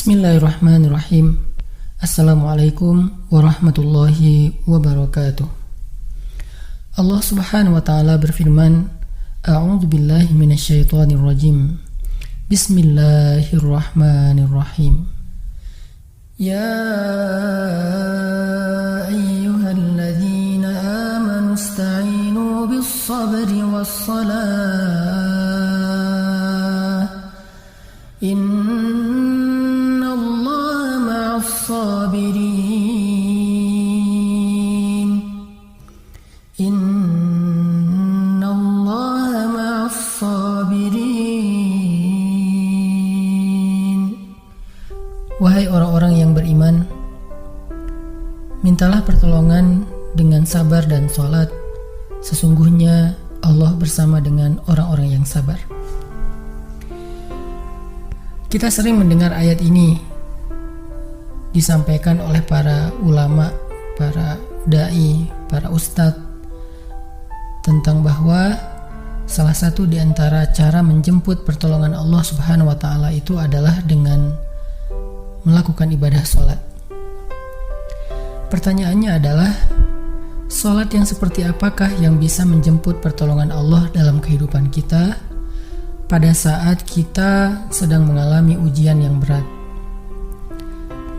Bismillahirrahmanirrahim. Assalamualaikum warahmatullahi wabarakatuh. Allah subhanahu wa ta'ala berfirman, A'udzu billahi minasyaitonir rajim. Bismillahirrahmanirrahim. Ya ayyuhalladzina amanu ista'inu bis-sabri was-salah. Innallaha ma'as-sabirin. Innallaha ma'as-sabirin. Wahai orang-orang yang beriman, mintalah pertolongan dengan sabar dan sholat. Sesungguhnya Allah bersama dengan orang-orang yang sabar. Kita sering mendengar ayat ini disampaikan oleh para ulama, para da'i, para ustadz, tentang bahwa salah satu di antara cara menjemput pertolongan Allah subhanahu wa ta'ala itu adalah dengan melakukan ibadah sholat. Pertanyaannya adalah, sholat yang seperti apakah yang bisa menjemput pertolongan Allah dalam kehidupan kita pada saat kita sedang mengalami ujian yang berat?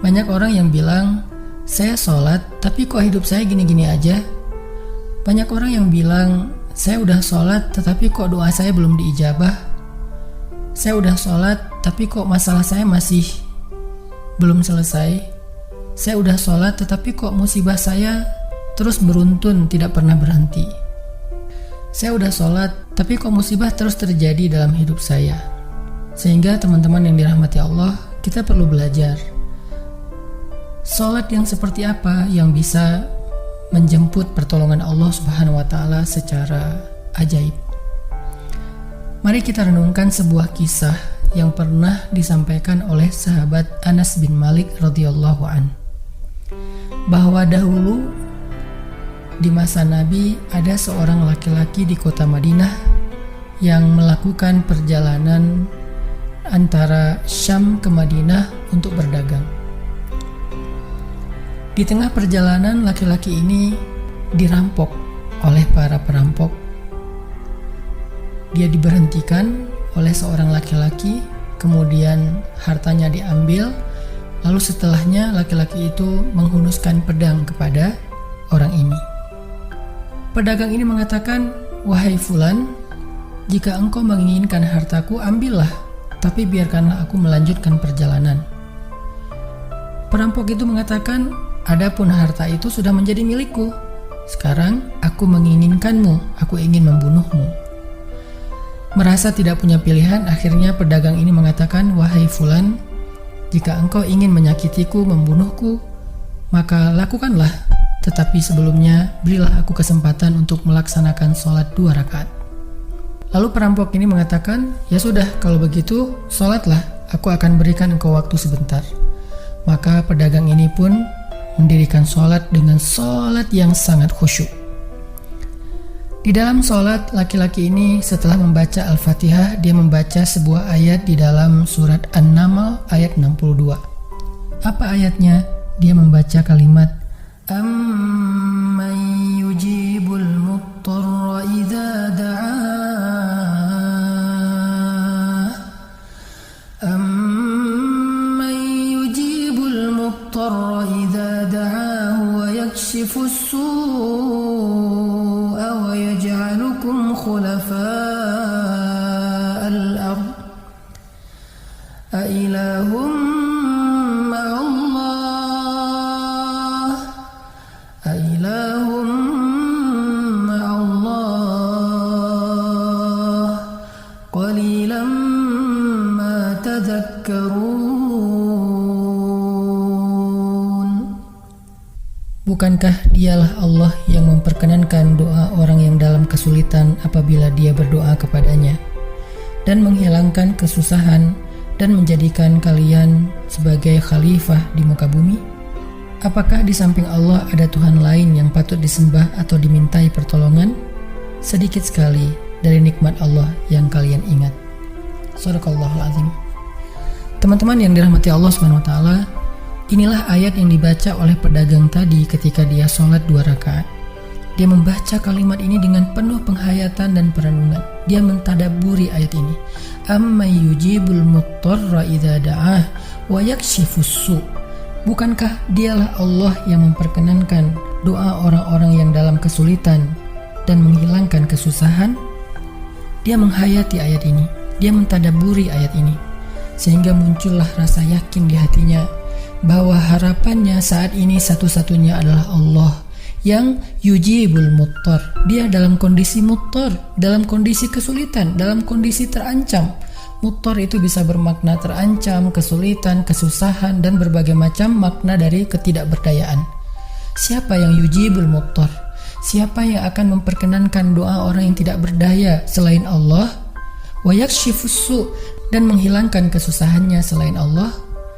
Banyak orang yang bilang, saya sholat tapi kok hidup saya gini-gini aja. Banyak orang yang bilang, saya udah sholat tetapi kok doa saya belum diijabah. Saya udah sholat tapi kok masalah saya masih belum selesai. Saya udah sholat tetapi kok musibah saya terus beruntun, tidak pernah berhenti. Saya udah sholat tapi kok musibah terus terjadi dalam hidup saya. Sehingga teman-teman yang dirahmati Allah, kita perlu belajar sholat yang seperti apa yang bisa menjemput pertolongan Allah subhanahu wa ta'ala secara ajaib. Mari kita renungkan sebuah kisah yang pernah disampaikan oleh sahabat Anas bin Malik radhiyallahu an, bahwa dahulu di masa Nabi ada seorang laki-laki di kota Madinah yang melakukan perjalanan antara Syam ke Madinah untuk berdagang. Di tengah perjalanan, laki-laki ini dirampok oleh para perampok. Dia diberhentikan oleh seorang laki-laki, kemudian hartanya diambil, lalu setelahnya laki-laki itu menghunuskan pedang kepada orang ini. Pedagang ini mengatakan, wahai fulan, jika engkau menginginkan hartaku, ambillah, tapi biarkanlah aku melanjutkan perjalanan. Perampok itu mengatakan, adapun harta itu sudah menjadi milikku. Sekarang aku menginginkanmu, aku ingin membunuhmu. Merasa tidak punya pilihan, akhirnya pedagang ini mengatakan, wahai fulan, jika engkau ingin menyakitiku, membunuhku, maka lakukanlah. Tetapi sebelumnya, berilah aku kesempatan untuk melaksanakan sholat 2 rakaat. Lalu perampok ini mengatakan, ya sudah, kalau begitu, sholatlah, aku akan berikan engkau waktu sebentar. Maka pedagang ini pun mendirikan sholat dengan sholat yang sangat khusyuk. Di dalam sholat, laki-laki ini setelah membaca Al-Fatihah, dia membaca sebuah ayat di dalam surat An-Naml ayat 62. Apa ayatnya? Dia membaca kalimat, Amman yujibul muttarra idza da'ah. Amman yujibul muttarra idza da'ahu wa yakshifus su'a wa yaj'alukum khulafa'al ard. A ilahum Bukankah dialah Allah yang memperkenankan doa orang yang dalam kesulitan apabila dia berdoa kepadanya, dan menghilangkan kesusahan dan menjadikan kalian sebagai khalifah di muka bumi? Apakah di samping Allah ada Tuhan lain yang patut disembah atau dimintai pertolongan? Sedikit sekali dari nikmat Allah yang kalian ingat. Shadaqallahul azim. Teman-teman yang dirahmati Allah Subhanahu wa taala, inilah ayat yang dibaca oleh pedagang tadi ketika dia sholat 2 rakaat. Dia membaca kalimat ini dengan penuh penghayatan dan perenungan. Dia mentadabburi ayat ini. Amma yujibul muttarra idza da'ah wa yakshifus su'. Bukankah dialah Allah yang memperkenankan doa orang-orang yang dalam kesulitan dan menghilangkan kesusahan? Dia menghayati ayat ini. Dia mentadabburi ayat ini. Sehingga muncullah rasa yakin di hatinya bahwa harapannya saat ini satu-satunya adalah Allah yang yujibul muttar. Dia dalam kondisi muttar, dalam kondisi kesulitan, dalam kondisi terancam. Muttar itu bisa bermakna terancam, kesulitan, kesusahan, dan berbagai macam makna dari ketidakberdayaan. Siapa yang yujibul muttar? Siapa yang akan memperkenankan doa orang yang tidak berdaya selain Allah? Wa yakshifus su', dan menghilangkan kesusahannya selain Allah?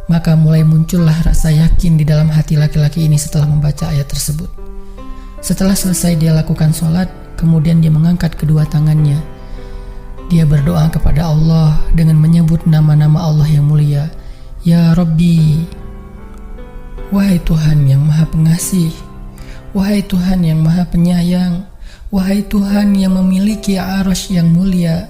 Maka mulai muncullah rasa yakin di dalam hati laki-laki ini setelah membaca ayat tersebut. Setelah selesai dia lakukan sholat, kemudian dia mengangkat kedua tangannya. Dia berdoa kepada Allah dengan menyebut nama-nama Allah yang mulia. Ya Rabbi, wahai Tuhan yang maha pengasih, wahai Tuhan yang maha penyayang, wahai Tuhan yang memiliki arasy yang mulia,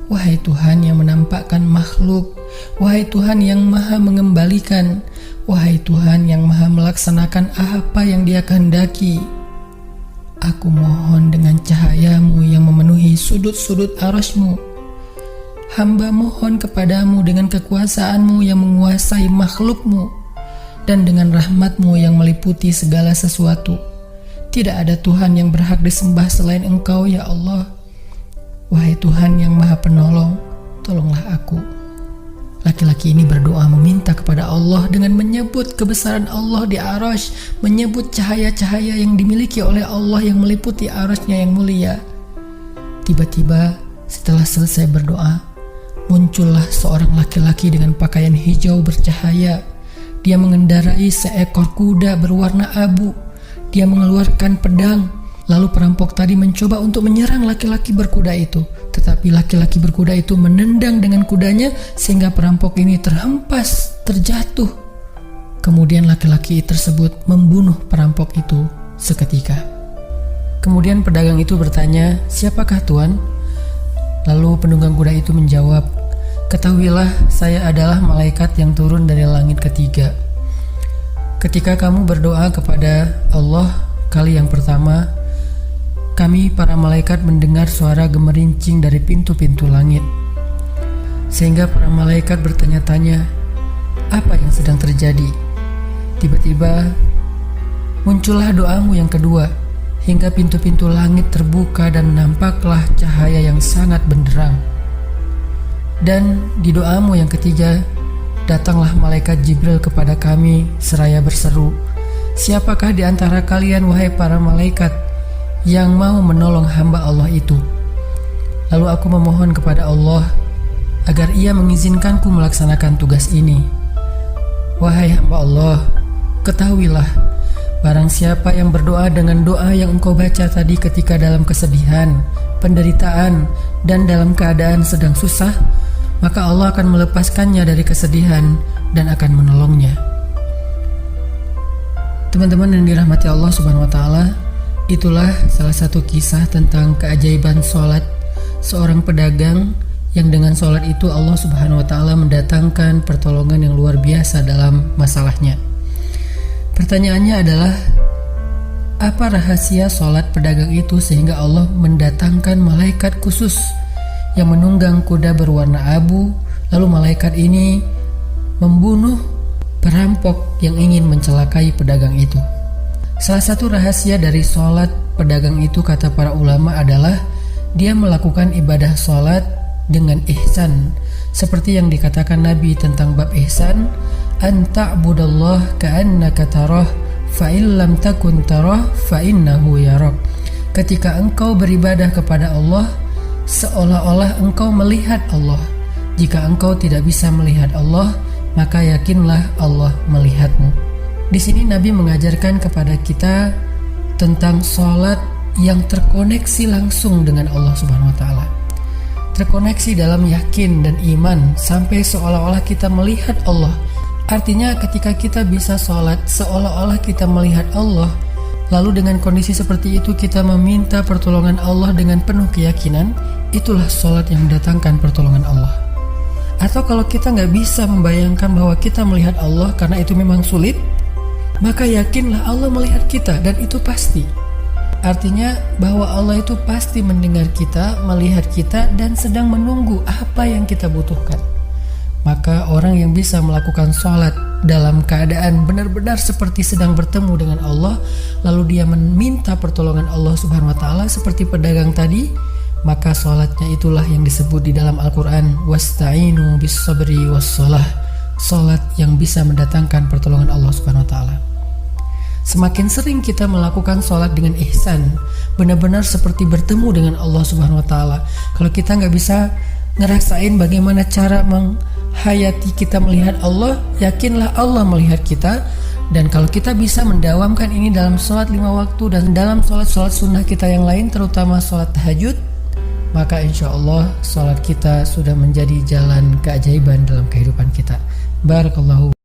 wahai Tuhan yang menampakkan makhluk, wahai Tuhan yang maha mengembalikan, wahai Tuhan yang maha melaksanakan apa yang Dia kehendaki. Aku mohon dengan cahayamu yang memenuhi sudut-sudut arasy-Mu. Hamba mohon kepadamu dengan kekuasaanmu yang menguasai makhluk-Mu dan dengan rahmat-Mu yang meliputi segala sesuatu. Tidak ada Tuhan yang berhak disembah selain Engkau, ya Allah. Wahai Tuhan yang maha penolong, tolonglah aku. Laki-laki ini berdoa meminta kepada Allah dengan menyebut kebesaran Allah di arasy, menyebut cahaya-cahaya yang dimiliki oleh Allah yang meliputi arasy-Nya yang mulia. Tiba-tiba setelah selesai berdoa, muncullah seorang laki-laki dengan pakaian hijau bercahaya. Dia mengendarai seekor kuda berwarna abu. Dia mengeluarkan pedang. Lalu perampok tadi mencoba untuk menyerang laki-laki berkuda itu. Tetapi laki-laki berkuda itu menendang dengan kudanya sehingga perampok ini terhempas, terjatuh. Kemudian laki-laki tersebut membunuh perampok itu seketika. Kemudian pedagang itu bertanya, "Siapakah Tuan?" Lalu penunggang kuda itu menjawab, "Ketahuilah, saya adalah malaikat yang turun dari langit ketiga. Ketika kamu berdoa kepada Allah kali yang pertama, kami para malaikat mendengar suara gemerincing dari pintu-pintu langit. Sehingga para malaikat bertanya-tanya, apa yang sedang terjadi? Tiba-tiba muncullah doamu yang kedua, hingga pintu-pintu langit terbuka dan nampaklah cahaya yang sangat benderang. Dan di doamu yang ketiga, datanglah malaikat Jibril kepada kami seraya berseru, siapakah di antara kalian wahai para malaikat yang mau menolong hamba Allah itu? Lalu aku memohon kepada Allah agar Ia mengizinkanku melaksanakan tugas ini. Wahai hamba Allah, ketahuilah, barang siapa yang berdoa dengan doa yang engkau baca tadi ketika dalam kesedihan, penderitaan, dan dalam keadaan sedang susah, maka Allah akan melepaskannya dari kesedihan dan akan menolongnya. Teman-teman yang dirahmati Allah Subhanahu wa taala, itulah salah satu kisah tentang keajaiban sholat seorang pedagang yang dengan sholat itu Allah Subhanahu wa taala mendatangkan pertolongan yang luar biasa dalam masalahnya. Pertanyaannya adalah, apa rahasia sholat pedagang itu sehingga Allah mendatangkan malaikat khusus yang menunggang kuda berwarna abu, lalu malaikat ini membunuh perampok yang ingin mencelakai pedagang itu? Salah satu rahasia dari sholat pedagang itu, kata para ulama, adalah dia melakukan ibadah sholat dengan ihsan. Seperti yang dikatakan Nabi tentang bab ihsan, an ta'budallah ka'annaka tarah fa in lam takun tarah fa innahu yarak. Ketika engkau beribadah kepada Allah, seolah-olah engkau melihat Allah. Jika engkau tidak bisa melihat Allah, maka yakinlah Allah melihatmu. Di sini Nabi mengajarkan kepada kita tentang sholat yang terkoneksi langsung dengan Allah Subhanahu wa taala. terkoneksi dalam yakin dan iman sampai seolah-olah kita melihat Allah. Artinya ketika kita bisa sholat seolah-olah kita melihat Allah, lalu dengan kondisi seperti itu kita meminta pertolongan Allah dengan penuh keyakinan, itulah sholat yang mendatangkan pertolongan Allah. Atau kalau kita nggak bisa membayangkan bahwa kita melihat Allah karena itu memang sulit, maka yakinlah Allah melihat kita dan itu pasti. Artinya bahwa Allah itu pasti mendengar kita, melihat kita, dan sedang menunggu apa yang kita butuhkan. Maka orang yang bisa melakukan sholat dalam keadaan benar-benar seperti sedang bertemu dengan Allah, lalu dia meminta pertolongan Allah Subhanahu wa Ta'ala seperti pedagang tadi, maka sholatnya itulah yang disebut di dalam Al-Quran wasta'inu bis sabri was sholah, sholat yang bisa mendatangkan pertolongan Allah Subhanahu wa Ta'ala. Semakin sering kita melakukan sholat dengan ihsan, benar-benar seperti bertemu dengan Allah Subhanahu wa Ta'ala. Kalau kita nggak bisa ngerasain bagaimana cara menghayati kita melihat Allah, yakinlah Allah melihat kita. Dan kalau kita bisa mendawamkan ini dalam sholat 5 waktu dan dalam sholat-sholat sunnah kita yang lain, terutama sholat tahajud, maka insya Allah sholat kita sudah menjadi jalan keajaiban dalam kehidupan kita. Barakallahu.